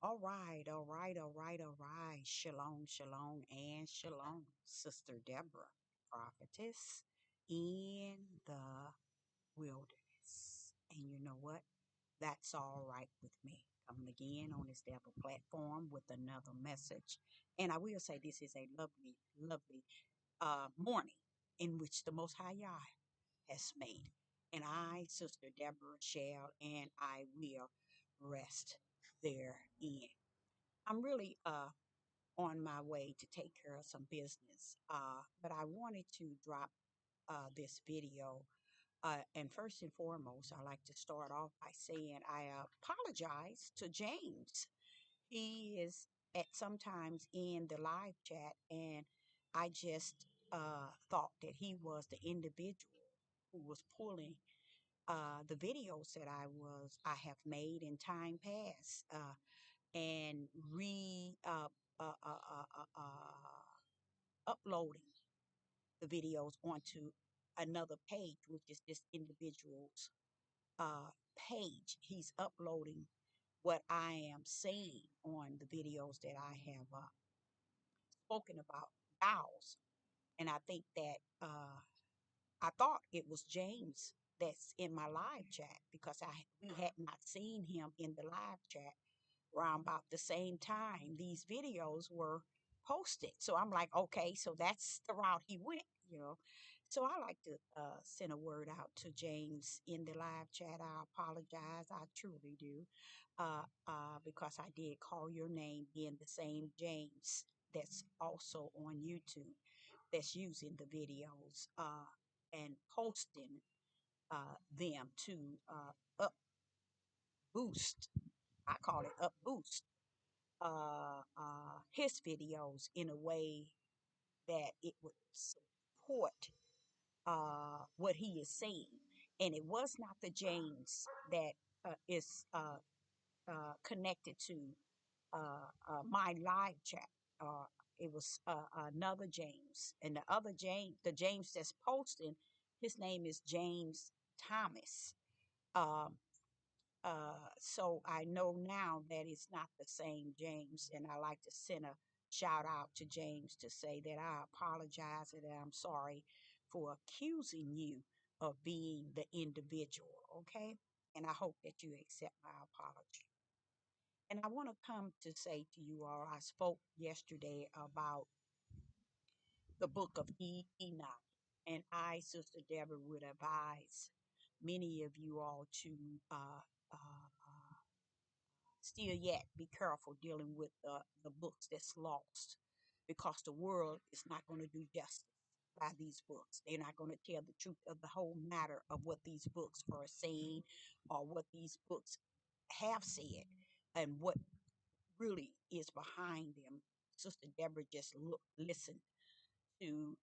All right, all right, all right, all right. Shalom, shalom, and shalom, Sister Deborah, prophetess in the wilderness. And you know what? That's all right with me. Coming again on this Devil platform with another message. And I will say this is a lovely, lovely morning in which the Most High Yah has made. And I, Sister Deborah, shall and I will rest therein. I'm really on my way to take care of some business, but I wanted to drop this video. And first and foremost, I like to start off by saying I apologize to James. He is at sometimes in the live chat, and I just thought that he was the individual who was pulling the videos that I have made in time past. And re uploading the videos onto another page, which is this individual's page. He's uploading what I am saying on the videos that I have spoken about vows. And I think that I thought it was James that's in my live chat because we had not seen him in the live chat around about the same time these videos were posted. So I'm like, okay, so that's the route he went. So I like to send a word out to James in the live chat. I apologize. I truly do. Because I did call your name being the same James that's also on YouTube that's using the videos and posting them to up boost. I call it up boost his videos in a way that it would support what he is saying. And it was not the James that is connected to my live chat. It was another James. And the other James, the James that's posting, his name is James Thomas. Um, so I know now that it's not the same James, and I like to send a shout out to James to say that I apologize and that I'm sorry for accusing you of being the individual, okay? And I hope that you accept my apology. And I want to come to say to you all, I spoke yesterday about the book of Enoch, and I, Sister Deborah, would advise many of you all to still yet be careful dealing with the books that's lost because the world is not going to do justice by these books. They're not going to tell the truth of the whole matter of what these books are saying or what these books have said and what really is behind them. Sister Deborah just listened to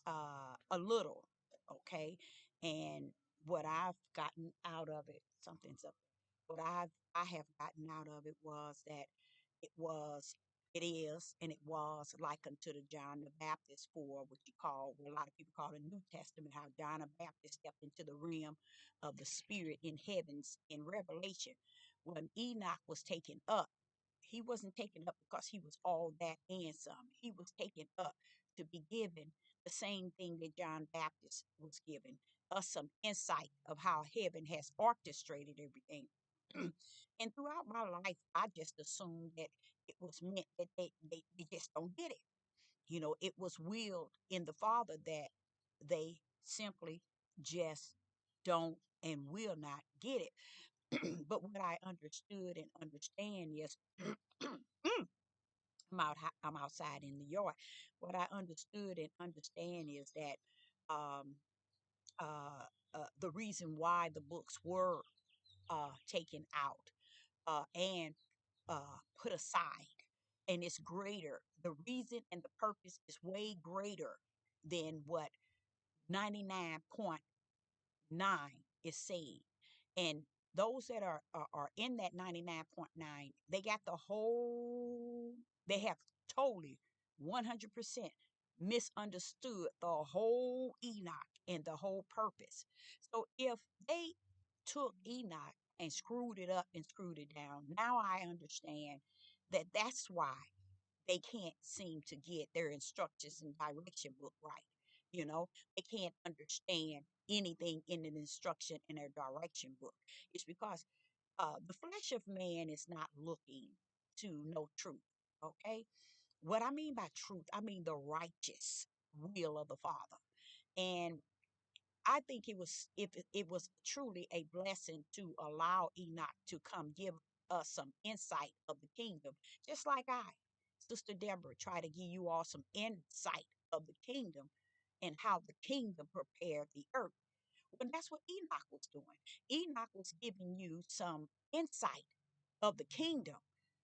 a little, okay? And what I've gotten out of it, something's up. What I have gotten out of it was that it was, it is, and it was like unto the John the Baptist for what a lot of people call the New Testament, how John the Baptist stepped into the realm of the spirit in heavens in Revelation. When Enoch was taken up, he wasn't taken up because he was all that and some. He was taken up to be given the same thing that John Baptist was given us, some insight of how heaven has orchestrated everything. And throughout my life, I just assumed that it was meant that they just don't get it. It was willed in the Father that they simply just don't and will not get it. But what I understood and understand is I'm outside in the yard. What I understood and understand is that um, the reason why the books were taken out and put aside, and it's greater. The reason and the purpose is way greater than what 99.9 is saying. And those that are in that 99.9, they have totally 100% misunderstood the whole Enoch and the whole purpose. So if they took Enoch and screwed it up and screwed it down. Now I understand that that's why they can't seem to get their instructions and direction book right. You know, they can't understand anything in an instruction in their direction book. It's because the flesh of man is not looking to know truth. Okay. What I mean by truth, I mean the righteous will of the Father. And I think it was, if it was truly a blessing to allow Enoch to come give us some insight of the kingdom, just like Sister Deborah, try to give you all some insight of the kingdom and how the kingdom prepared the earth. Well, that's what Enoch was doing. Enoch was giving you some insight of the kingdom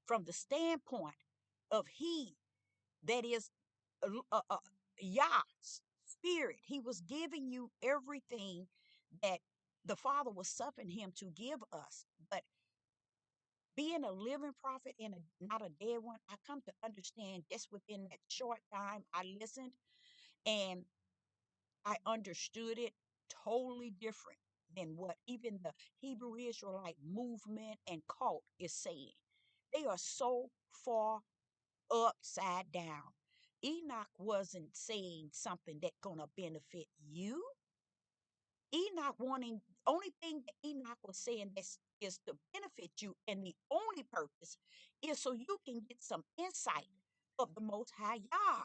from the standpoint of he that is Yah's spirit. He was giving you everything that the Father was suffering him to give us. But being a living prophet and not a dead one, I come to understand just within that short time I listened and I understood it totally different than what even the Hebrew Israelite movement and cult is saying. They are so far upside down. Enoch wasn't saying something that's gonna benefit you. Enoch wanting only thing that Enoch was saying this is to benefit you, and the only purpose is so you can get some insight of the Most High Yah.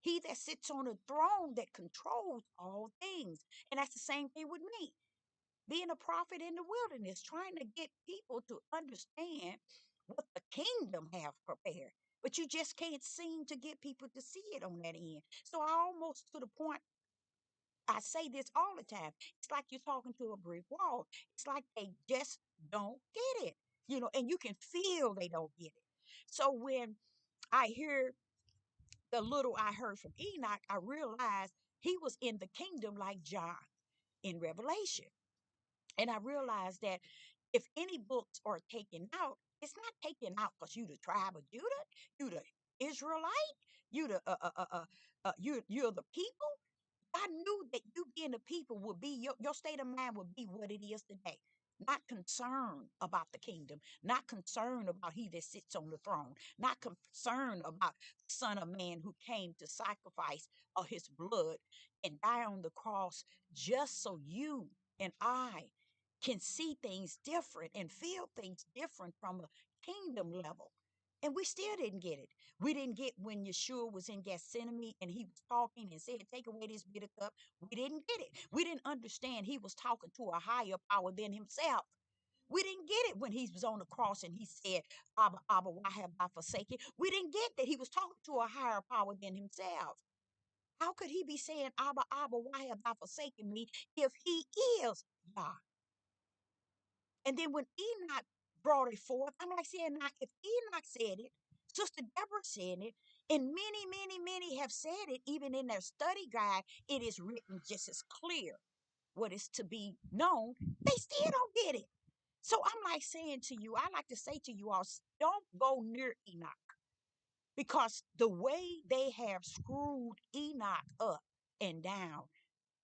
He that sits on the throne that controls all things. And that's the same thing with me. Being a prophet in the wilderness, trying to get people to understand what the kingdom have prepared. But you just can't seem to get people to see it on that end. So I almost to the point, I say this all the time. It's like you're talking to a brick wall. It's like they just don't get it, and you can feel they don't get it. So when I hear the little I heard from Enoch, I realized he was in the kingdom like John in Revelation. And I realized that if any books are taken out, it's not taken out because you the tribe of Judah, you the Israelite, you the you're the people. I knew that you being the people would be your state of mind would be what it is today. Not concerned about the kingdom, not concerned about he that sits on the throne, not concerned about the Son of Man who came to sacrifice of his blood and die on the cross just so you and I can see things different and feel things different from a kingdom level. And we still didn't get it. We didn't get when Yeshua was in Gethsemane and he was talking and said, take away this bitter cup. We didn't get it. We didn't understand he was talking to a higher power than himself. We didn't get it when he was on the cross and he said, Abba, Abba, why have I forsaken? We didn't get that he was talking to a higher power than himself. How could he be saying, Abba, Abba, why have I forsaken me if he is God? And then when Enoch brought it forth, I'm like saying, now, if Enoch said it, Sister Deborah said it, and many, many, many have said it, even in their study guide, it is written just as clear what is to be known. They still don't get it. So I'm like saying to you, I like to say to you all, don't go near Enoch because the way they have screwed Enoch up and down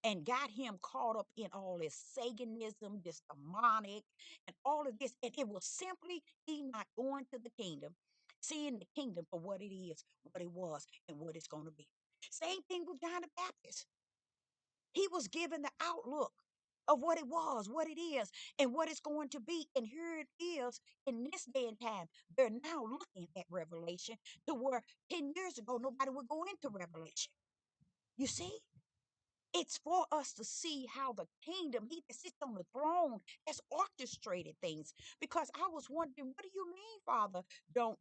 and got him caught up in all this Satanism, this demonic, and all of this. And it was simply Enoch going to the kingdom, seeing the kingdom for what it is, what it was, and what it's going to be. Same thing with John the Baptist. He was given the outlook of what it was, what it is, and what it's going to be. And here it is in this day and time. They're now looking at Revelation to where 10 years ago, nobody would go into Revelation. You see? It's for us to see how the kingdom, he that sits on the throne, has orchestrated things. Because I was wondering, what do you mean, Father? Don't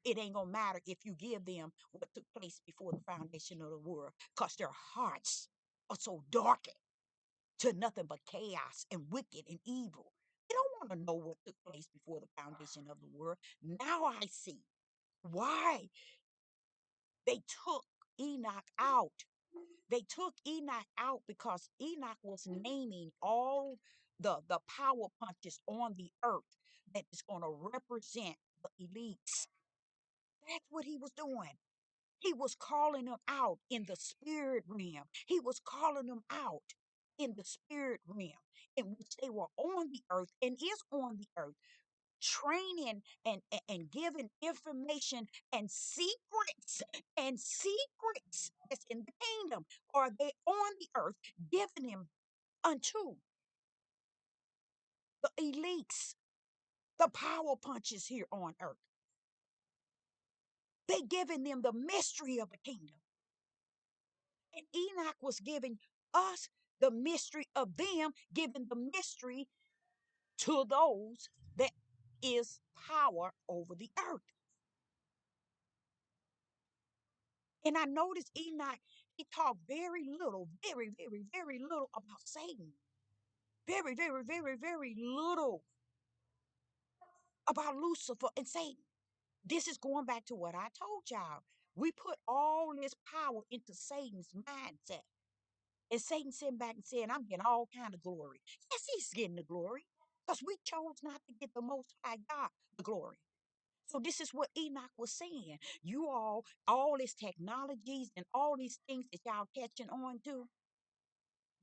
it ain't gonna matter if you give them what took place before the foundation of the world, because their hearts are so darkened to nothing but chaos and wicked and evil. They don't want to know what took place before the foundation of the world. Now I see why they took Enoch out. They took Enoch out because Enoch was naming all the power punches on the earth that is going to represent the elites. That's what he was doing. He was calling them out in the spirit realm. He was calling them out. in the spirit realm, in which they were on the earth and is on the earth, training and giving information and secrets that's in the kingdom, are they on the earth giving them unto the elites, the power punches here on earth. They giving them the mystery of the kingdom. And Enoch was giving us the mystery of them, giving the mystery to those that is power over the earth. And I noticed Enoch, he talked very little, very, very, very little about Satan. Very, very, very, very little about Lucifer and Satan. This is going back to what I told y'all. We put all this power into Satan's mindset. And Satan sitting back and saying, I'm getting all kind of glory. Yes, he's getting the glory. Because we chose not to get the most high God the glory. So this is what Enoch was saying. You all these technologies and all these things that y'all catching on to,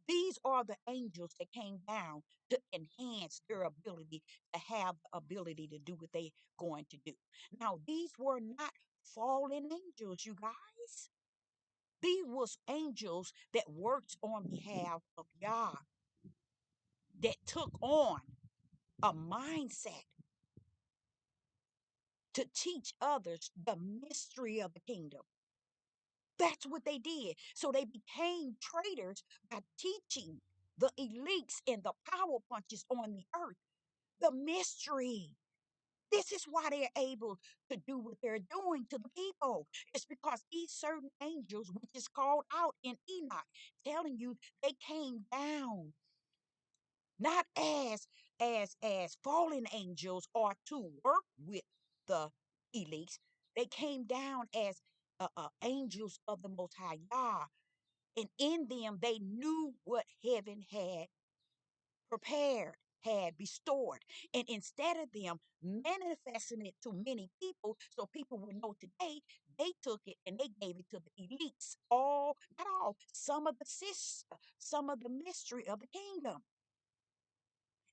these are the angels that came down to enhance their ability to have the ability to do what they going to do. Now, these were not fallen angels, you guys. These was angels that worked on behalf of Yah, that took on a mindset to teach others the mystery of the kingdom. That's what they did. So they became traitors by teaching the elites and the power punches on the earth the mystery. This is why they're able to do what they're doing to the people. It's because these certain angels, which is called out in Enoch, telling you they came down not as fallen angels or to work with the elites. They came down as angels of the Most High Yah, and in them they knew what heaven had prepared, had bestowed. And instead of them manifesting it to many people so people would know today, they took it and they gave it to the elites. All, not all, some of the mystery of the kingdom.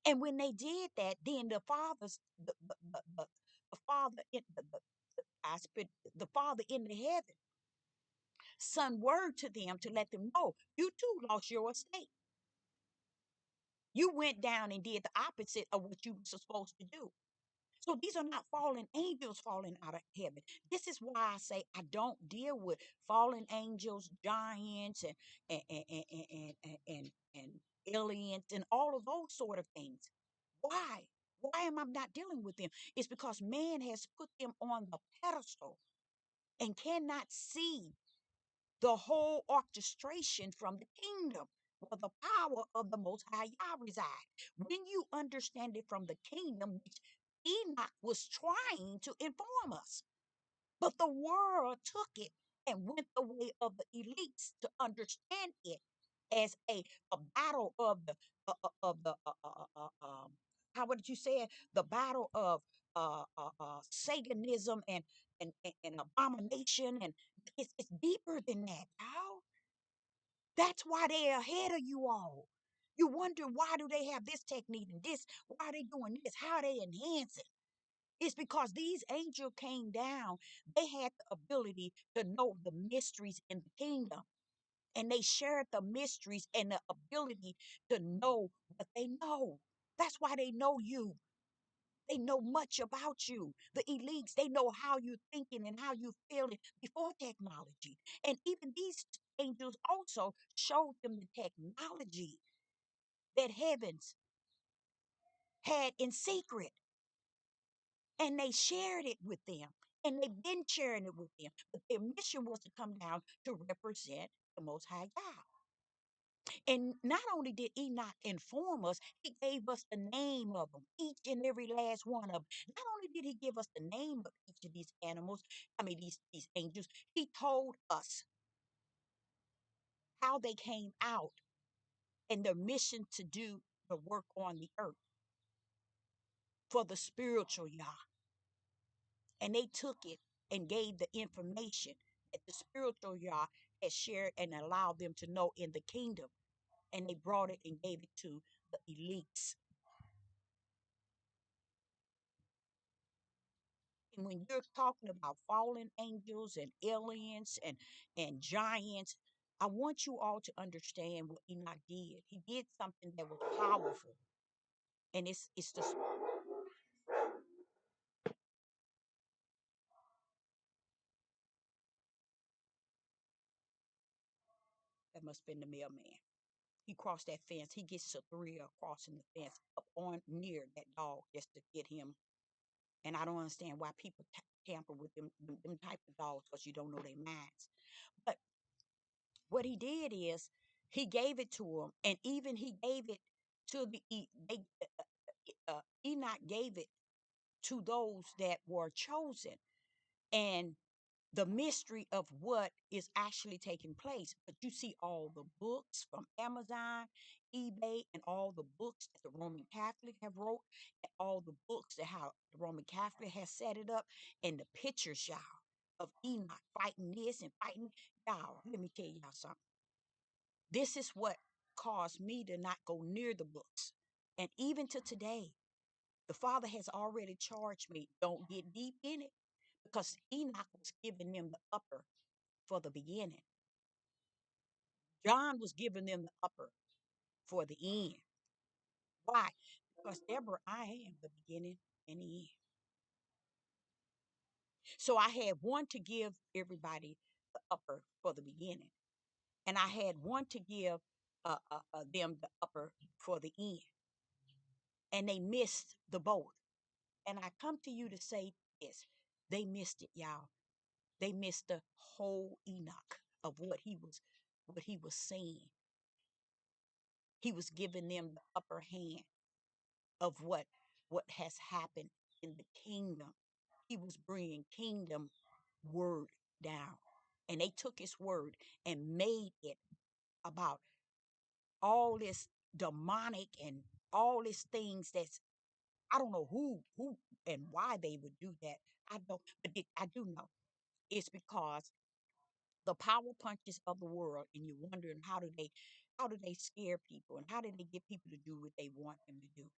And when they did that, then the fathers, the father in I spit the father in the heaven, sent word to them to let them know you too lost your estate. You went down and did the opposite of what you were supposed to do. So these are not fallen angels falling out of heaven. This is why I say I don't deal with fallen angels, giants, and aliens and all of those sort of things. Why? Why am I not dealing with them? It's because man has put them on the pedestal and cannot see the whole orchestration from the kingdom where the power of the Most High Yah reside. When you understand it from the kingdom, which Enoch was trying to inform us, but the world took it and went the way of the elites to understand it as a battle of the how would you say it? The battle of Satanism and abomination, and it's deeper than that, y'all. That's why they're ahead of you all. You wonder why do they have this technique and this? Why are they doing this? How are they enhancing? It's because these angels came down. They had the ability to know the mysteries in the kingdom. And they shared the mysteries and the ability to know what they know. That's why they know you. They know much about you. The elites, they know how you're thinking and how you're feeling before technology. And even these angels also showed them the technology that heavens had in secret. And they shared it with them. And they've been sharing it with them. But their mission was to come down to represent the Most High God. And not only did Enoch inform us, he gave us the name of them, each and every last one of them. Not only did he give us the name of each of these animals, these angels, he told us how they came out and their mission to do the work on the earth for the spiritual Yah. And they took it and gave the information that the spiritual Yah had shared and allowed them to know in the kingdom. and they brought it and gave it to the elites. And when you're talking about fallen angels and aliens and giants, I want you all to understand what Enoch did. He did something that was powerful, and it's the that must have been the mailman. He crossed that fence. He gets a thrill crossing the fence up on near that dog just to get him. And I don't understand why people tamper with them type of dogs because you don't know their minds. But what he did is he gave it to him, and even he gave it to Enoch gave it to those that were chosen, and the mystery of what is actually taking place. But you see all the books from Amazon, eBay, and all the books that the Roman Catholic have wrote, and all the books that how the Roman Catholic has set it up, and the pictures, y'all, of Enoch fighting this and fighting y'all. Let me tell y'all something. This is what caused me to not go near the books. And even to today, the Father has already charged me, don't get deep in it, because Enoch was giving them the upper for the beginning. John was giving them the upper for the end. Why? Because Deborah, I am the beginning and the end. So I had one to give everybody the upper for the beginning, and I had one to give them the upper for the end, and they missed the both. And I come to you to say this: they missed it, y'all. They missed the whole Enoch of what he was saying. He was giving them the upper hand of what has happened in the kingdom. He was bringing kingdom word down, and they took his word and made it about all this demonic and all these things that's I don't know who and why they would do that. I don't, but I do know it's because the power punches of the world, and you're wondering how do they scare people, and how do they get people to do what they want them to do.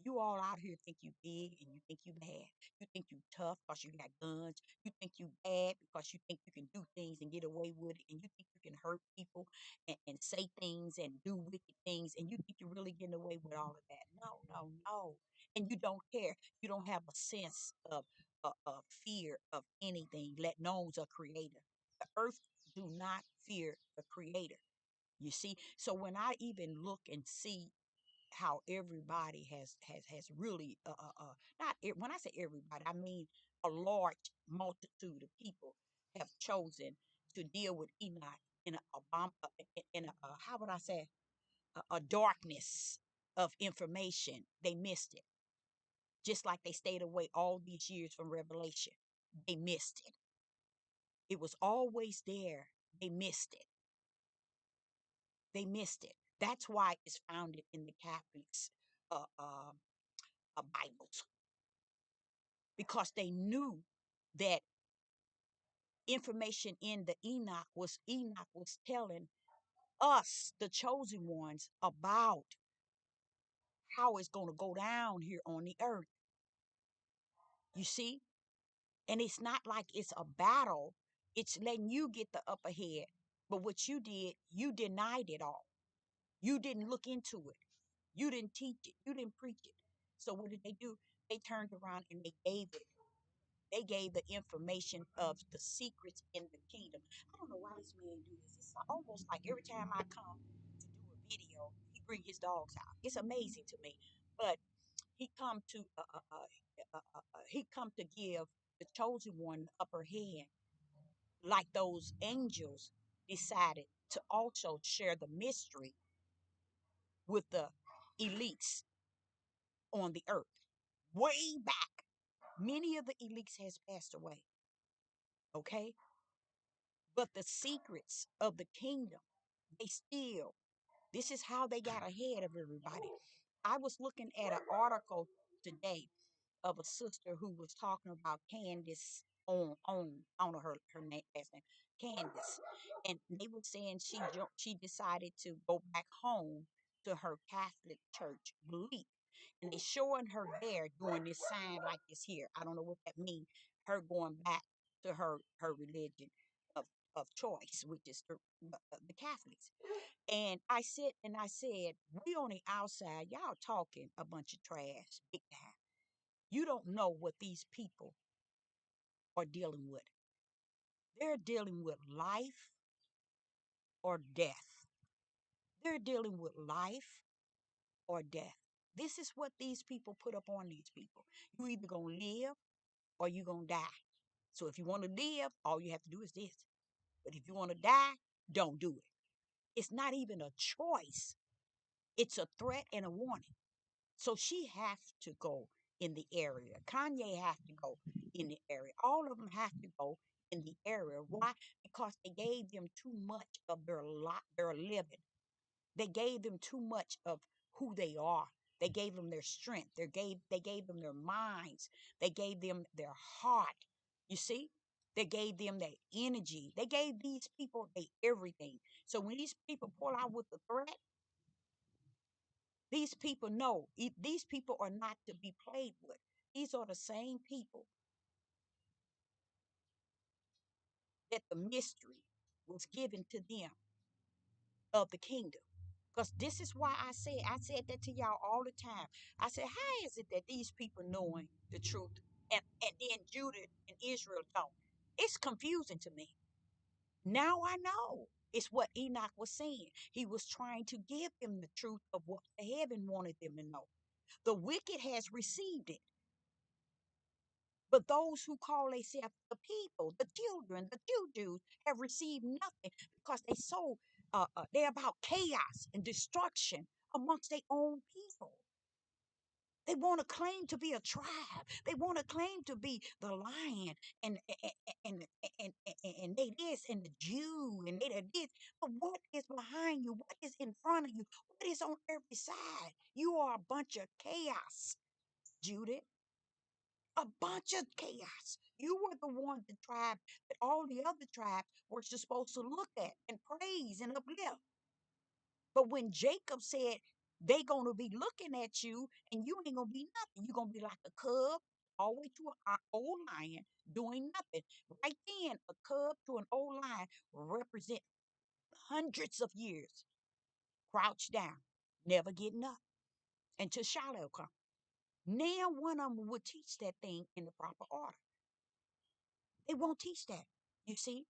You all out here think you big and you think you bad. You think you tough because you got guns. You think you bad because you think you can do things and get away with it, and you think you can hurt people and say things and do wicked things, and you think you're really getting away with all of that. No, no, no. And you don't care. You don't have a sense of fear of anything, let known's a creator. The earth do not fear the creator. You see, so when I even look and see how everybody has really not when I say everybody, I mean a large multitude of people have chosen to deal with Enoch in a how would I say a darkness of information. They missed it, just like they stayed away all these years from Revelation. They missed it. It was always there. They missed it. They missed it. That's why it's founded in the Catholics' Bibles, because they knew that information in the Enoch was telling us, the chosen ones, about how it's going to go down here on the earth. You see, and it's not like it's a battle. It's letting you get the upper head. But what you did, you denied it all. You didn't look into it. You didn't teach it. You didn't preach it. So what did they do? They turned around and they gave it. They gave the information of the secrets in the kingdom. I don't know why this man do this. It's almost like every time I come to do a video, he bring his dogs out. It's amazing to me. But he come to he come to give the chosen one the upper hand, like those angels decided to also share the mystery with the elites on the earth. Way back, many of the elites has passed away. Okay, but the secrets of the kingdom, they still. This is how they got ahead of everybody. I was looking at an article today of a sister who was talking about Candace. on her name, last name, Candace, and they were saying she decided to go back home to her Catholic church belief, and they showing her there doing this sign like this here. I don't know what that means. Her going back to her religion of choice, which is the Catholics. And I said, we on the outside, y'all talking a bunch of trash, big time. You don't know what these people are dealing with. They're dealing with life or death. They're dealing with life or death. This is what these people put up on these people. You either gonna live or you gonna die. So if you want to live, all you have to do is this. But if you want to die, don't do it. It's not even a choice. It's a threat and a warning. So she has to go in the area. Kanye has to go in the area. All of them have to go in the area. Why? Because they gave them too much of their lot, their living. They gave them too much of who they are. They gave them their strength. They gave them their minds. They gave them their heart. You see? They gave them their energy. They gave these people their everything. So when these people pull out with the threat, these people know these people are not to be played with. These are the same people that the mystery was given to them of the kingdom. Because this is why I said that to y'all all the time. I said, how is it that these people knowing the truth and then Judah and Israel don't? It's confusing to me. Now I know. It's what Enoch was saying. He was trying to give them the truth of what the heaven wanted them to know. The wicked has received it. But those who call themselves the people, the children, the Jews, have received nothing because they're about chaos and destruction amongst their own people. They want to claim to be a tribe. They want to claim to be the lion and and and they this and the Jew and they the this. But what is behind you? What is in front of you? What is on every side? You are a bunch of chaos, Judith. A bunch of chaos. You were the one, the tribe that all the other tribes were supposed to look at and praise and uplift. But when Jacob said they gonna be looking at you and you ain't gonna be nothing, you're gonna be like a cub all the way to an old lion doing nothing. Right then, a cub to an old lion represent hundreds of years crouched down, never getting up until Shiloh come. Now one of them would teach that thing in the proper order. They won't teach that. You see?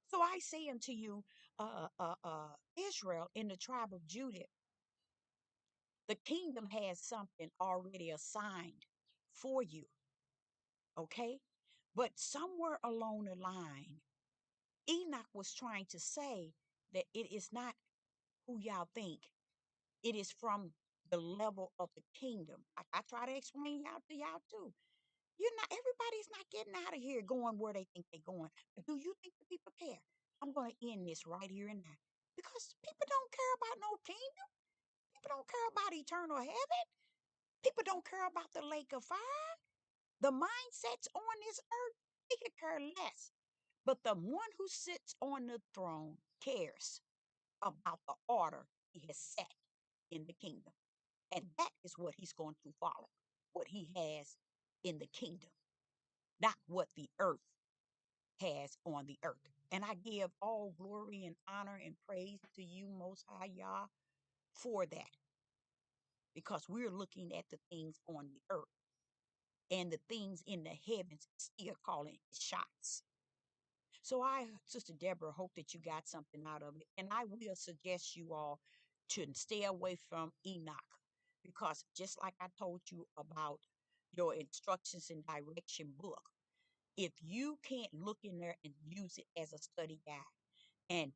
So I say unto you, Israel in the tribe of Judah, the kingdom has something already assigned for you. Okay? But somewhere along the line, Enoch was trying to say that it is not who y'all think. It is from the level of the kingdom. I try to explain y'all to y'all too. You're not everybody's not getting out of here going where they think they're going. But do you think the people care? I'm gonna end this right here and now. Because people don't care about no kingdom. People don't care about eternal heaven. People don't care about the lake of fire. The mindsets on this earth, they could care less. But the one who sits on the throne cares about the order he has set in the kingdom. And that is what he's going to follow, what he has in the kingdom, not what the earth has on the earth. And I give all glory and honor and praise to you, Most High Yah, for that, because we're looking at the things on the earth and the things in the heavens still calling shots. So I, Sister Deborah, hope that you got something out of it. And I will suggest you all to stay away from Enoch because just like I told you about your instructions and direction book, if you can't look in there and use it as a study guide and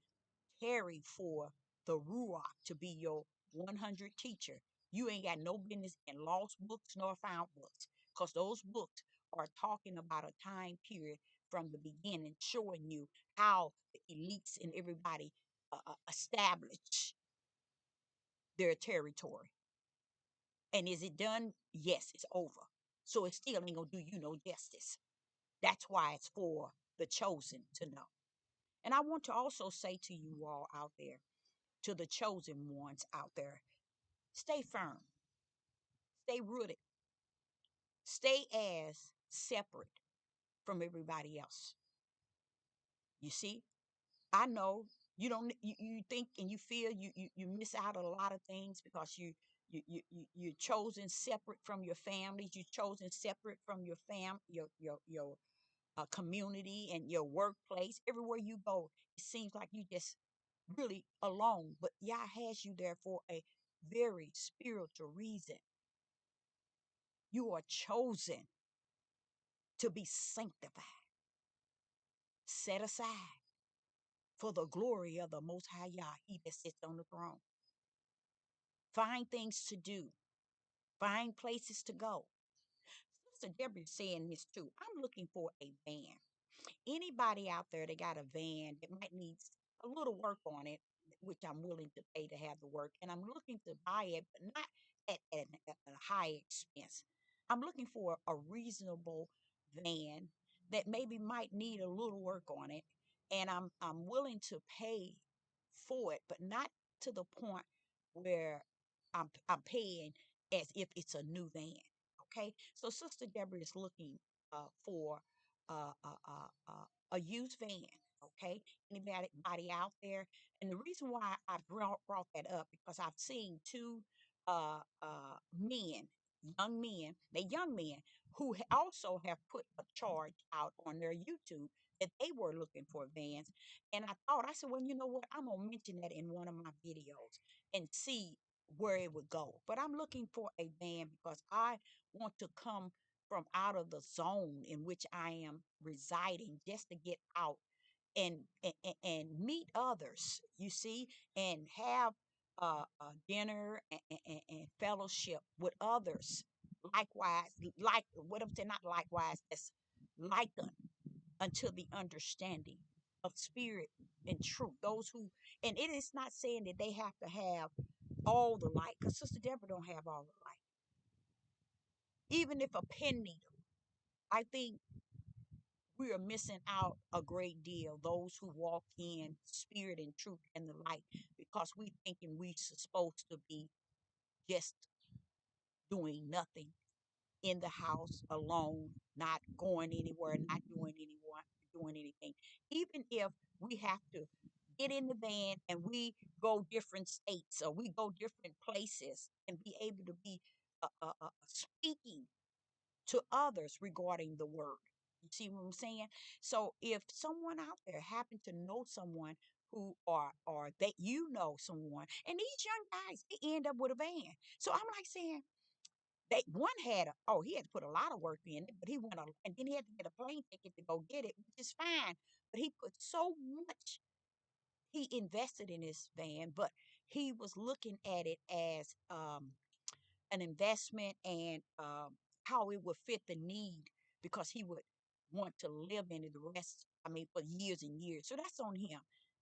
carry for the Ruach to be your 100 teacher, you ain't got no business in lost books nor found books because those books are talking about a time period from the beginning, showing you how the elites and everybody establish their territory. And is it done? Yes, it's over. So it still ain't gonna do you no justice. That's why it's for the chosen to know. And I want to also say to you all out there, to the chosen ones out there, stay firm, stay rooted, stay as separate from everybody else. You see, I know you don't you think and you feel you miss out on a lot of things because you're chosen separate from your families, you're chosen separate from your community and your workplace. Everywhere you go, it seems like you just really alone. But Yah has you there for a very spiritual reason. You are chosen to be sanctified, set aside for the glory of the Most High Yah, He that sits on the throne. Find things to do, find places to go. Sister Deborah is saying this too. I'm looking for a van. Anybody out there that got a van that might need a little work on it, which I'm willing to pay to have the work, and I'm looking to buy it, but not at a high expense. I'm looking for a reasonable van that maybe might need a little work on it, and I'm willing to pay for it, but not to the point where I'm paying as if it's a new van. Okay, so Sister Deborah is looking for uh, uh, uh, a used van. Okay, anybody out there? And the reason why I brought that up because I've seen two men, they young men who also have put a charge out on their YouTube that they were looking for vans. And I said, well, you know what? I'm gonna mention that in one of my videos and see where it would go. But I'm looking for a van because I want to come from out of the zone in which I am residing just to get out and meet others, you see, and have dinner and fellowship with others. Likewise, like what I'm saying, not likewise, that's likened unto the understanding of spirit and truth. Those who, and it is not saying that they have to have all the light, because Sister Deborah don't have all the light. Even if a pen needle, I think we are missing out a great deal. Those who walk in spirit and truth and the light, because we thinking we supposed to be just doing nothing in the house alone, not going anywhere, not doing anything. Even if we have to get in the van and we go different states or we go different places and be able to be speaking to others regarding the word. You see what I'm saying? So if someone out there happen to know someone who are or that you know someone, and these young guys, they end up with a van. So I'm like saying, they one had he had to put a lot of work in it, but he went on and then he had to get a plane ticket to go get it, which is fine. But he put so much he invested in his van, but he was looking at it as an investment and how it would fit the need because he would want to live in it the rest, I mean, for years and years. So that's on him.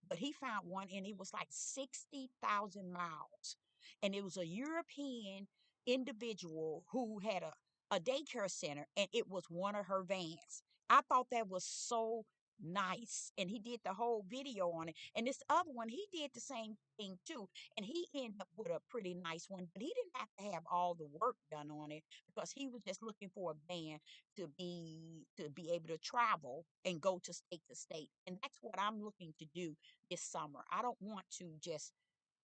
But he found one and it was like 60,000 miles. And it was a European individual who had a daycare center and it was one of her vans. I thought that was so nice. And he did the whole video on it. And this other one, he did the same thing too, and he ended up with a pretty nice one, but he didn't have to have all the work done on it because he was just looking for a van to be able to travel and go to state. And that's what I'm looking to do this summer. I don't want to just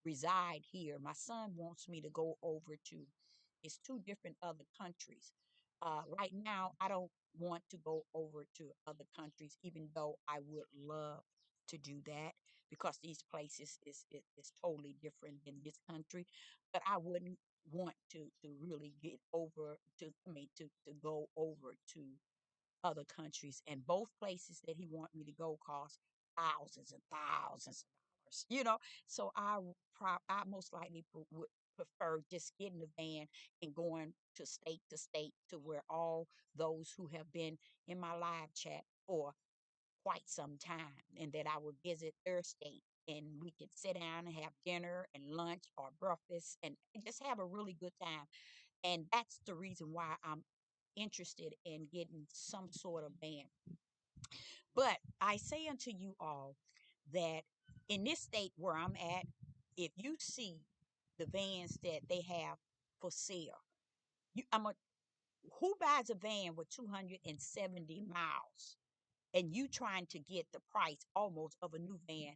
reside here. My son wants me to go over to it's two different other countries. Right now, I don't want to go over to other countries, even though I would love to do that because these places is totally different than this country. But I wouldn't want to really get over to I mean to go over to other countries, and both places that he want me to go cost thousands and thousands of dollars. So I most likely would prefer just getting a van and going to state to where all those who have been in my live chat for quite some time, and that I would visit their state and we could sit down and have dinner and lunch or breakfast and just have a really good time. And that's the reason why I'm interested in getting some sort of van. But I say unto you all that in this state where I'm at, if you see the vans that they have for sale, who buys a van with 270 miles and you trying to get the price almost of a new van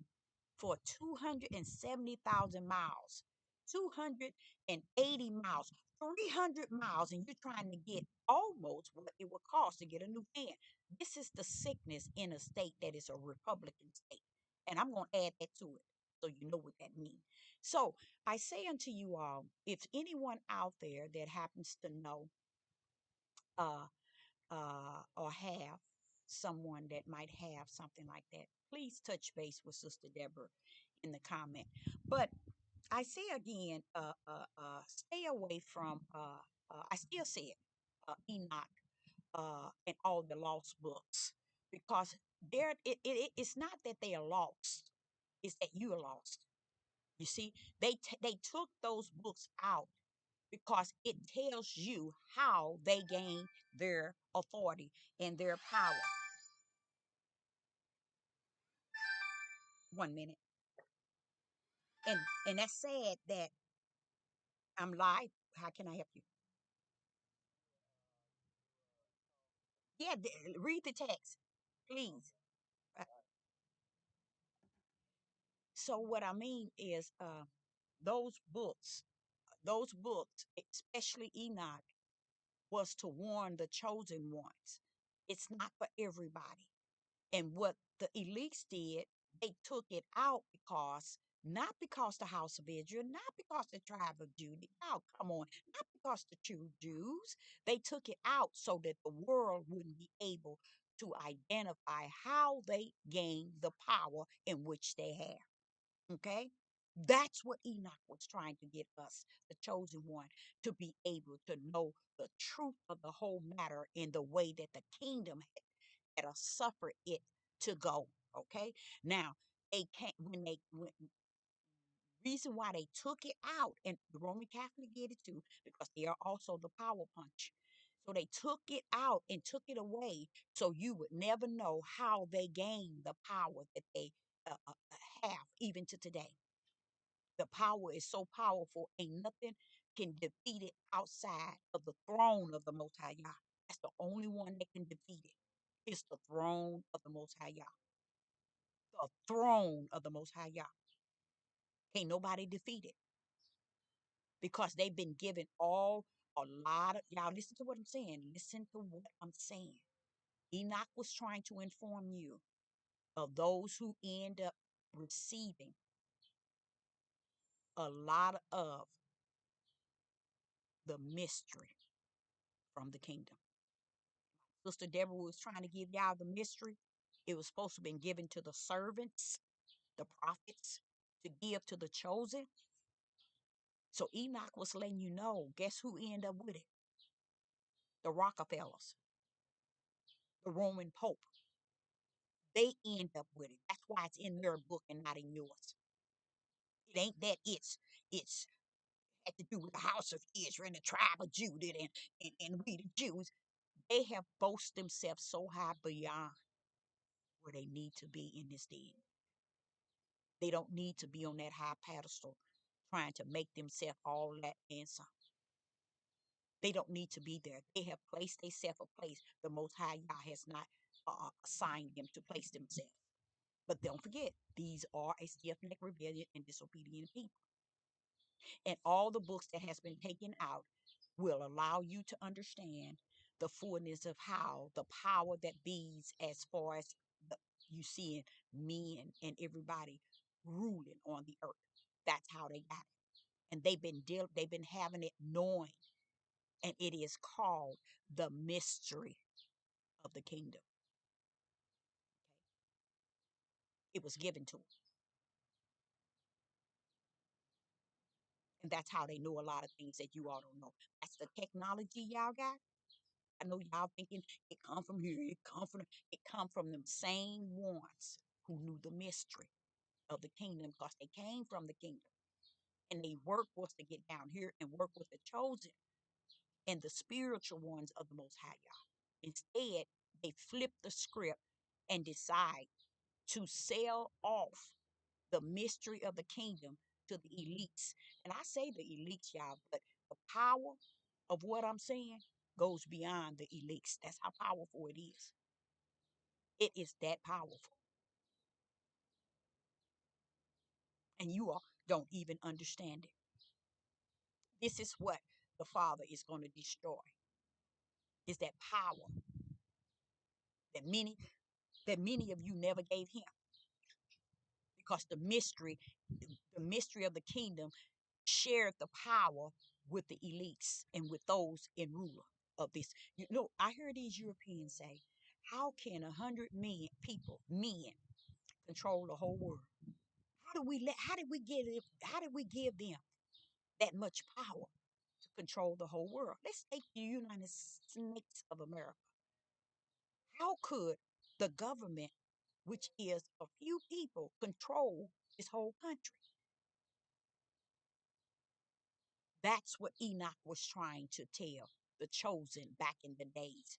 for 270,000 miles, 280 miles, 300 miles, and you're trying to get almost what it would cost to get a new van. This is the sickness in a state that is a Republican state. And I'm going to add that to it so you know what that means. So I say unto you all, if anyone out there that happens to know uh, or have someone that might have something like that, please touch base with Sister Deborah in the comment. But I say again, stay away from, I still say it, Enoch and all the lost books, because it's not that they are lost, it's that you are lost. You see, they took those books out because it tells you how they gain their authority and their power. 1 minute. And that's sad that I'm live. How can I help you? Yeah, read the text, please. Uh, So what I mean is, those books, especially Enoch, was to warn the chosen ones. It's not for everybody. And what the elites did, they took it out because, not because the house of Israel, not because the tribe of Judah, oh, come on, not because the true Jews. They took it out so that the world wouldn't be able to identify how they gained the power in which they have. Okay? That's what Enoch was trying to get us, the chosen one, to be able to know the truth of the whole matter in the way that the kingdom had suffered it to go. Okay, now they can't when reason why they took it out, and the Roman Catholic did it too, because they are also the power punch. So they took it out and took it away, so you would never know how they gained the power that they have even to today. The power is so powerful, ain't nothing can defeat it outside of the throne of the Most High Yah. That's the only one that can defeat it. It's the throne of the Most High Yah. The throne of the Most High Yah. Can't nobody defeat it because they've been given all a lot of y'all. Listen to what I'm saying. Listen to what I'm saying. Enoch was trying to inform you of those who end up receiving a lot of the mystery from the kingdom. Sister Deborah was trying to give y'all the mystery. It was supposed to have been given to the servants, the prophets, to give to the chosen. So Enoch was letting you know, guess who ended up with it? The Rockefellers, the Roman Pope. They end up with it. That's why it's in their book and not in yours. It ain't that it's had to do with the house of Israel and the tribe of Judah and we the Jews. They have boasted themselves so high beyond where they need to be in this day. They don't need to be on that high pedestal trying to make themselves all that and some. They don't need to be there. They have placed themselves a place the Most High Yah has not assigned them to place themselves. But don't forget, these are a stiff-necked, rebellious, and disobedient people. And all the books that has been taken out will allow you to understand the fullness of how the power that bees, as far as the, you seeing men and everybody ruling on the earth. That's how they got it. And they've been having it knowing, and it is called the mystery of the kingdom. Okay? It was given to them. And that's how they know a lot of things that you all don't know. That's the technology y'all got. I know y'all thinking it come from here, it come from them same ones who knew the mystery of the kingdom because they came from the kingdom. And they work was to get down here and work with the chosen and the spiritual ones of the Most High Yah. Instead, they flip the script and decide to sell off the mystery of the kingdom to the elites. And I say the elites, y'all, but the power of what I'm saying goes beyond the elites. That's how powerful it is. It is that powerful. And you all don't even understand it. This is what the Father is going to destroy. Is that power that many of you never gave him. Because the mystery of the kingdom shared the power with the elites and with those in ruler of this. You know, I hear these Europeans say, how can 100 million people, men, control the whole world? How did we give them that much power to control the whole world? Let's take the United States of America. How could the government, which is a few people, control this whole country? That's what Enoch was trying to tell the chosen back in the days.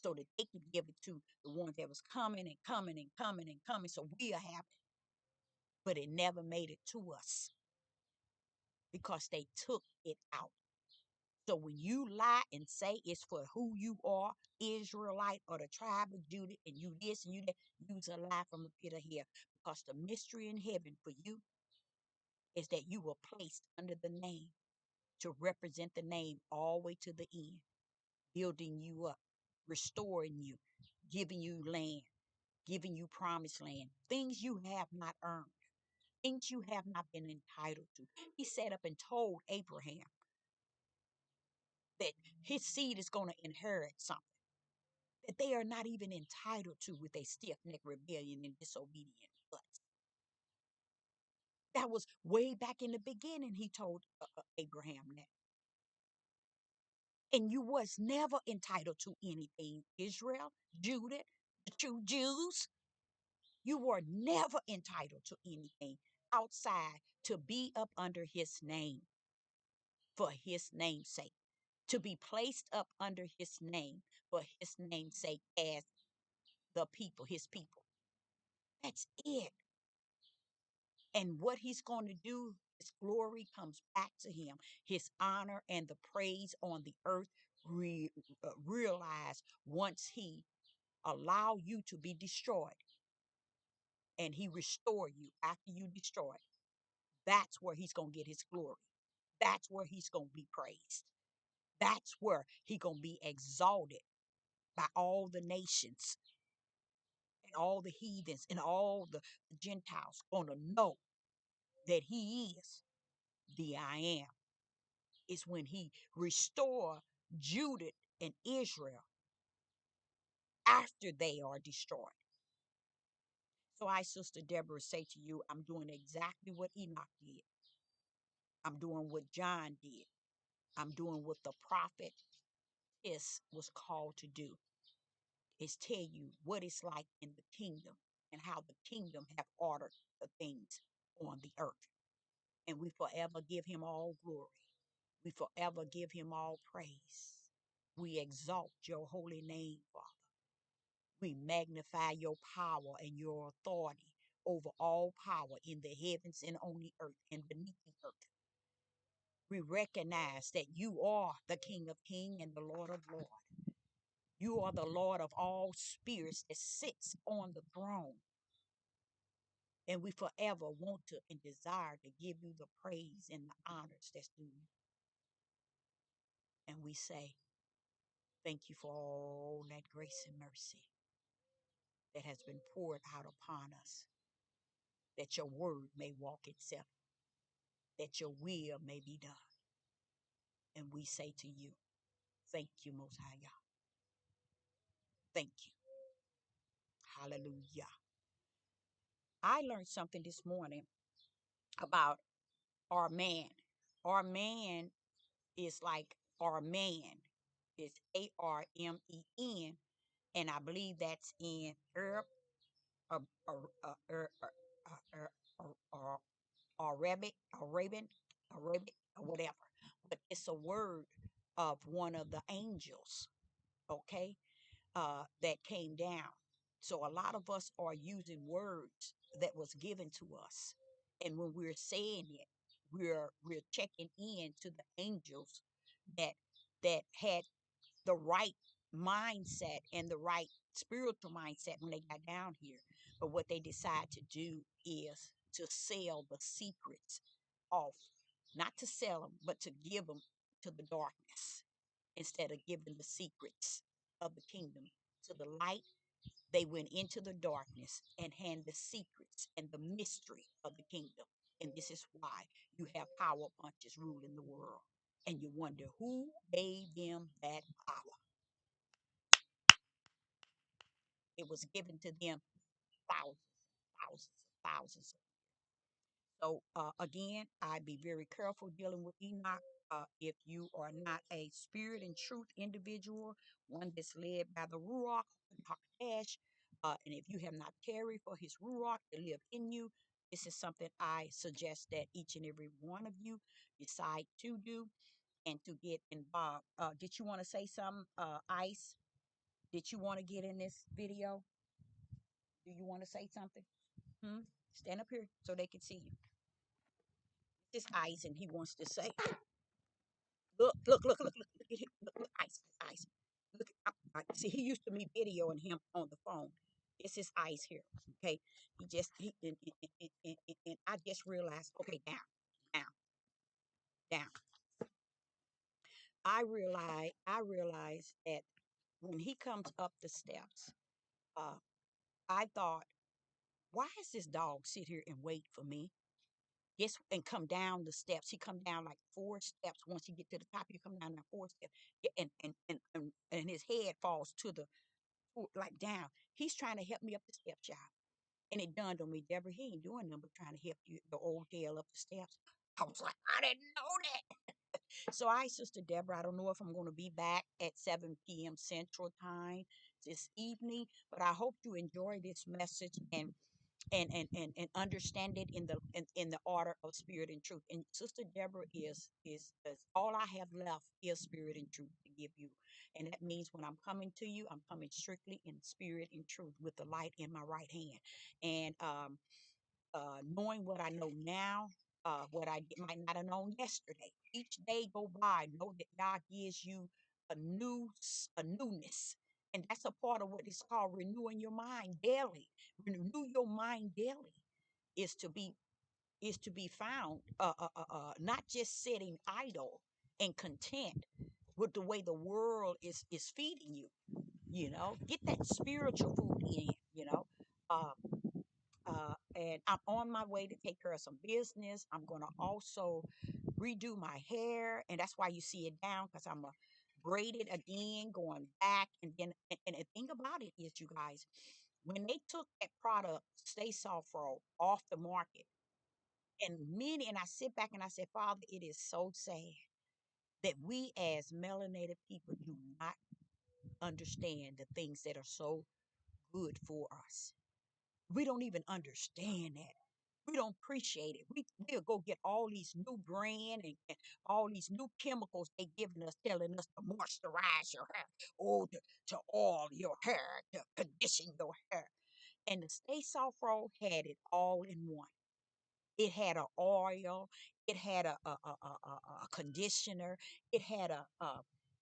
So that they could give it to the ones that was coming and coming and coming and coming. So we'll have it. But it never made it to us because they took it out. So when you lie and say it's for who you are, Israelite or the tribe of Judah, and you this and you that, use a lie from the pit of hell. Because the mystery in heaven for you is that you were placed under the name to represent the name all the way to the end, building you up, restoring you, giving you land, giving you promised land, things you have not earned, things you have not been entitled to. He sat up and told Abraham that his seed is going to inherit something that they are not even entitled to with a stiff-necked rebellion and disobedient butts. That was way back in the beginning. He told Abraham that. And you was never entitled to anything, Israel, Judah, the true Jews. You were never entitled to anything outside to be up under his name for his name's sake, to be placed up under his name for his name's sake as the people, his people. That's it. And what he's going to do, his glory comes back to him. His honor and the praise on the earth realize once he allow you to be destroyed and he restore you after you destroy. That's where he's going to get his glory. That's where he's going to be praised. That's where he's going to be exalted by all the nations and all the heathens and all the Gentiles going to know that he is the I am. Is when he restore Judah and Israel after they are destroyed. So I, Sister Deborah, say to you, I'm doing exactly what Enoch did. I'm doing what John did. I'm doing what the prophet was called to do. Is tell you what it's like in the kingdom and how the kingdom have ordered the things on the earth. And we forever give him all glory. We forever give him all praise. We exalt your holy name, Father. We magnify your power and your authority over all power in the heavens and on the earth and beneath the earth. We recognize that you are the King of Kings and the Lord of Lords. You are the Lord of all spirits that sits on the throne. And we forever want to and desire to give you the praise and the honors that's due you. And we say, thank you for all that grace and mercy that has been poured out upon us, that your word may walk itself, that your will may be done. And we say to you, thank you, Most High God. Thank you. Hallelujah. I learned something this morning about our man. Our man is like our man. It's Armen, and I believe that's in Arab, or Arabic, or whatever. But it's a word of one of the angels, okay, that came down. So a lot of us are using words that was given to us, and when we're saying it, we're checking in to the angels that had the right mindset and the right spiritual mindset when they got down here. But what they decide to do is to sell the secrets off, not to sell them, but to give them to the darkness instead of giving the secrets of the kingdom to the light. They went into the darkness and hand the secrets and the mystery of the kingdom. And this is why you have power punches ruling the world. And you wonder who gave them that power. It was given to them thousands, thousands, thousands. So again, I'd be very careful dealing with Enoch. If you are not a spirit and truth individual, one that's led by the Ruach Hakodesh, and if you have not tarried for his Ruach to live in you, this is something I suggest that each and every one of you decide to do and to get involved. Did you want to say something, Ice? Did you want to get in this video? Do you want to say something? Hmm? Stand up here so they can see you. This Ice, and he wants to say, look, look, look, look, look, look at him. Look, Ice, Ice. Look, see, he used to me videoing him on the phone. This is Ice here. Okay, he just and I just realized. Okay, down, down, down. I realized that when he comes up the steps, uh, I thought, why is this dog sit here and wait for me? Yes, and come down the steps. He come down like 4 steps. Once you get to the top, you come down that 4 steps. Yeah, and his head falls to the like down. He's trying to help me up the steps, y'all. And it dawned on me, Deborah, he ain't doing nothing but trying to help you, the old tail up the steps. I was like, I didn't know that. So Sister Deborah, I don't know if I'm going to be back at 7 p.m. Central Time this evening, but I hope you enjoy this message and understand it in the order of spirit and truth. And Sister Deborah is all I have left is spirit and truth to give you. And that means when I'm coming to you, I'm coming strictly in spirit and truth with the light in my right hand. And knowing what I know now, what might not have known yesterday. Each day go by, know that God gives you a newness. And that's a part of what is called renewing your mind daily. Renew your mind daily is to be found, not just sitting idle and content with the way the world is feeding you. Get that spiritual food in. Uh, and I'm on my way to take care of some business. I'm going to also redo my hair, and that's why you see it down because I'm a braid it again, going back, and then and the thing about it is, you guys, when they took that product, Stay Soft Roll, off the market, and I sit back and I said, Father, it is so sad that we as melanated people do not understand the things that are so good for us. We don't even understand that. We don't appreciate it. We'll go get all these new brand and all these new chemicals they giving us, telling us to moisturize your hair, to oil your hair, to condition your hair. And the Stay Soft Roll had it all in one. It had an oil, it had a conditioner, it had a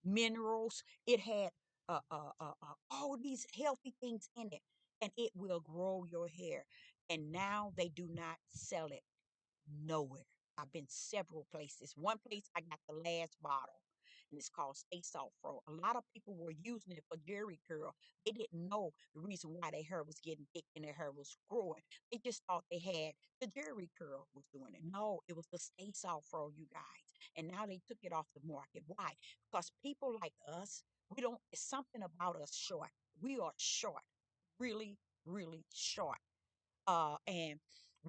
minerals, it had all these healthy things in it, and it will grow your hair. And now they do not sell it nowhere. I've been several places. One place I got the last bottle, and it's called Stay Soft Pro. A lot of people were using it for Jerry curl. They didn't know the reason why their hair was getting thick and their hair was growing. They just thought they had the Jerry curl was doing it. No, it was the Stay Soft Pro, you guys. And now they took it off the market. Why? Because people like us, we don't. It's something about us short. We are short, really, really short, and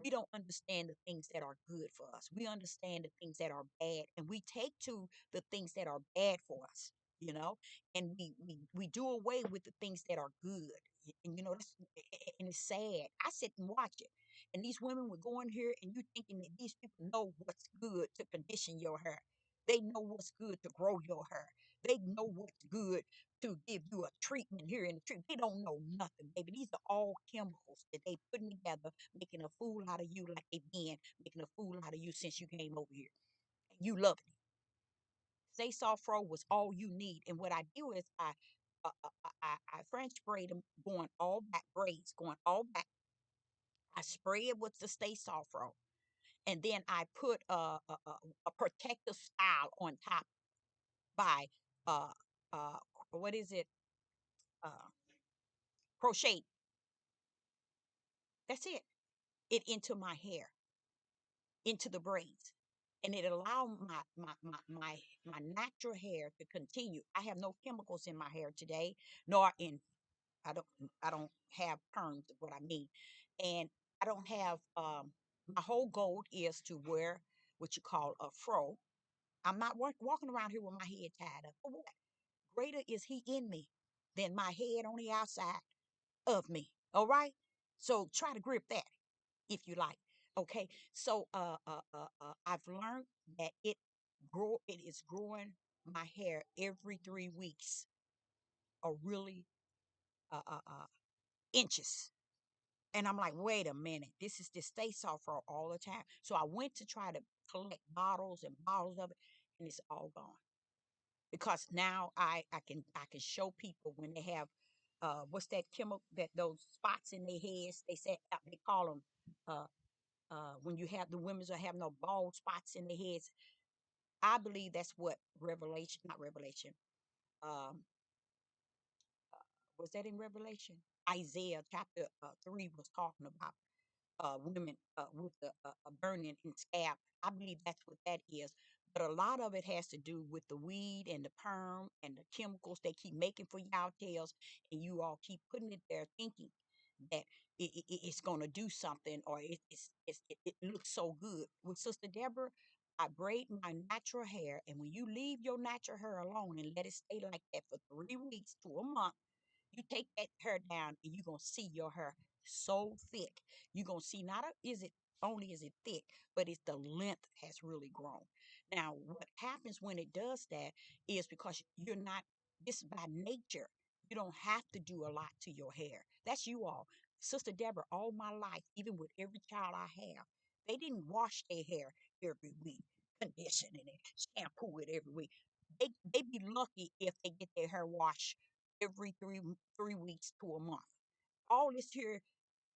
we don't understand the things that are good for us. We understand the things that are bad, and we take to the things that are bad for us, and we do away with the things that are good. And and it's sad. I sit and watch it, and these women would go in here, and you thinking that these people know what's good to condition your hair. They know what's good to grow your hair. They know what's good to give you a treatment here in the treatment. They don't know nothing, baby. These are all chemicals that they putting together, making a fool out of you like they've been making a fool out of you since you came over here. And you loving it. Stay Soft Fro was all you need. And what I do is I French braid them going all back, braids going all back. I spray it with the Stay Soft Fro. And then I put a protective style on top by uh uh what is it? Uh Crochet. That's it. It into my hair, into the braids. And it allowed my natural hair to continue. I have no chemicals in my hair today, nor in I don't I don't have perms is what I mean. And I don't have my whole goal is to wear what you call a fro. I'm not walking around here with my head tied up. For what? Greater is he in me than my head on the outside of me. All right. So try to grip that if you like. Okay. So I've learned that it is growing my hair every 3 weeks, or really inches. And I'm like, wait a minute, this is this Stay Soft for all the time. So I went to try to collect bottles and bottles of it, and it's all gone. Because now I can show people when they have what's that chemical, that those spots in their heads, they say they call them uh when you have the women's are having no bald spots in their heads. I believe that's what Revelation, not Revelation, um was that in Revelation? Isaiah chapter 3 was talking about women with a burning and scab. I believe that's what that is. But a lot of it has to do with the weed and the perm and the chemicals they keep making for y'all tails, and you all keep putting it there thinking that it's going to do something, or it looks so good. With Sister Deborah, I braid my natural hair, and when you leave your natural hair alone and let it stay like that for 3 weeks to a month, you take that hair down and you're gonna see your hair so thick. You're gonna see not is it only is it thick, but it's the length has really grown. Now, what happens when it does that is because you're not this is by nature. You don't have to do a lot to your hair. That's you all. Sister Deborah, all my life, even with every child I have, they didn't wash their hair every week, condition it, shampoo it every week. They be lucky if they get their hair washed every 3 weeks to a month. All this here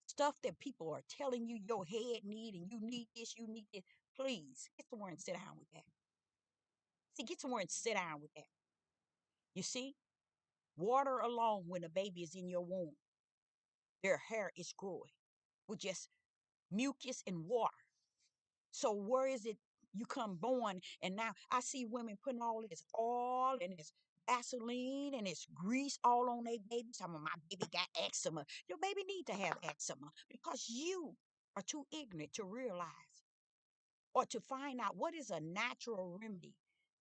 stuff that people are telling you your head need and you need this, you need this. Please get somewhere and sit down with that. See, get somewhere and sit down with that. You see, water alone when a baby is in your womb, their hair is growing with just mucus and water. So where is it you come born and now I see women putting all this oil and this Vaseline and this grease all on their baby. Some of my baby got eczema. Your baby need to have eczema because you are too ignorant to realize or to find out what is a natural remedy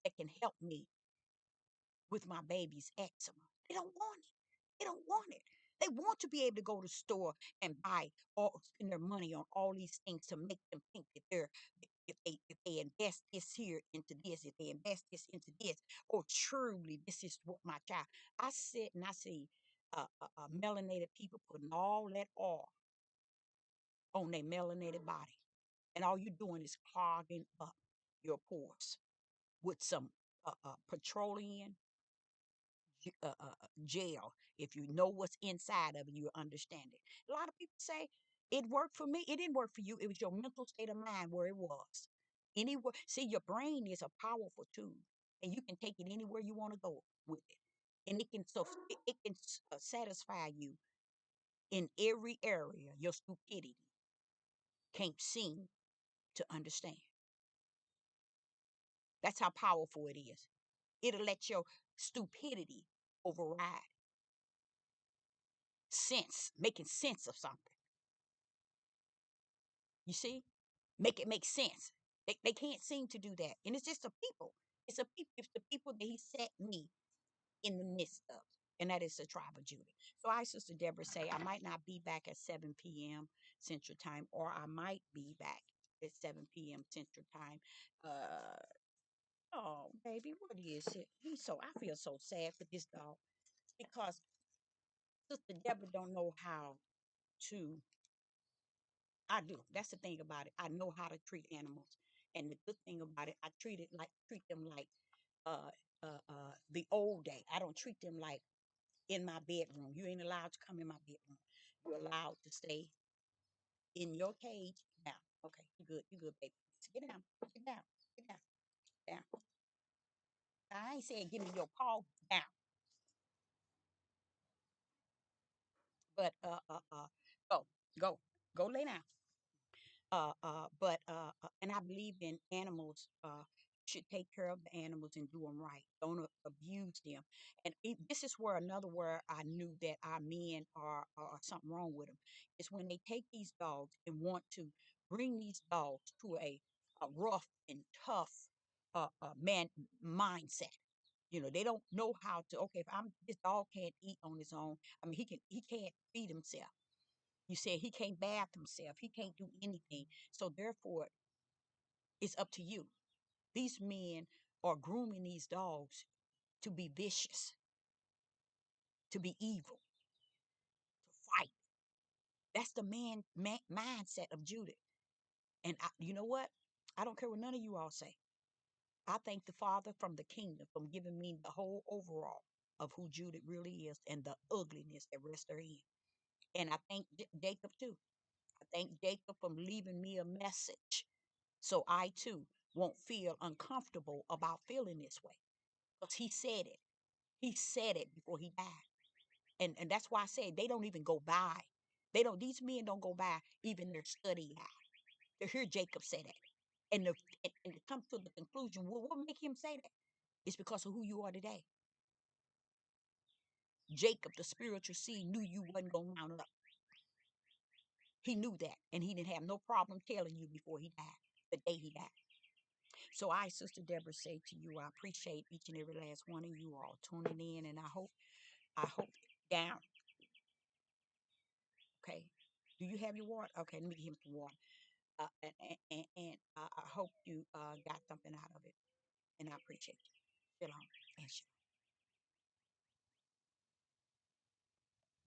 that can help me with my baby's eczema. They don't want it. They don't want it. They want to be able to go to the store and buy or spend their money on all these things to make them think that they're if they invest this here into this, if they invest this into this, oh truly this is what my child. I sit and I see melanated people putting all that oil on their melanated body, and all you're doing is clogging up your pores with some petroleum gel. If you know what's inside of it, you understand it. A lot of people say it worked for me. It didn't work for you. It was your mental state of mind where it was. Anywhere, see, your brain is a powerful tool, and you can take it anywhere you want to go with it, and it can satisfy you in every area. Your stupidity can't seem to understand. That's how powerful it is. It'll let your stupidity override sense, making sense of something. You see? Make it make sense. They can't seem to do that. And it's just the people. It's the people that he set me in the midst of. And that is the tribe of Judah. So I, Sister Deborah, say I might not be back at 7 p.m. Central Time, or I might be back at 7 p.m. Central Time. Uh Oh, baby, what is it? I feel so sad for this dog because Sister Deborah don't know how to. I do. That's the thing about it. I know how to treat animals, and the good thing about it, I treat them like uh the old day. I don't treat them like in my bedroom. You ain't allowed to come in my bedroom. You're allowed to stay in your cage. Now, okay, you good, baby. So get down, get down, get down, down. I ain't saying give me your paw down, but go, go, go lay down. And I believe in animals. Should take care of the animals and do them right. Don't abuse them. And this is where another where I knew that our men are something wrong with them. Is when they take these dogs and want to bring these dogs to a rough and tough man mindset. They don't know how to. Okay, if this dog can't eat on his own. I mean, he can't feed himself. You said he can't bath himself. He can't do anything. So therefore, it's up to you. These men are grooming these dogs to be vicious, to be evil, to fight. That's the mindset of Judah. And you know what? I don't care what none of you all say. I thank the Father from the kingdom from giving me the whole overall of who Judah really is and the ugliness that rests therein. And I thank Jacob too. I thank Jacob from leaving me a message so I too won't feel uncomfortable about feeling this way. Because he said it. He said it before he died. And that's why I said they don't even go by. These men don't go by even their study guide. To hear Jacob say that. And to come to the conclusion, well, what make him say that? It's because of who you are today. Jacob, the spiritual seed, knew you wasn't gonna mount up. He knew that. And he didn't have no problem telling you before he died, the day he died. So I, Sister Deborah, say to you, I appreciate each and every last one of you all tuning in, and I hope down. Okay. Do you have your water? Okay, let me give him some water. And I hope you got something out of it, and I appreciate you. Shalom.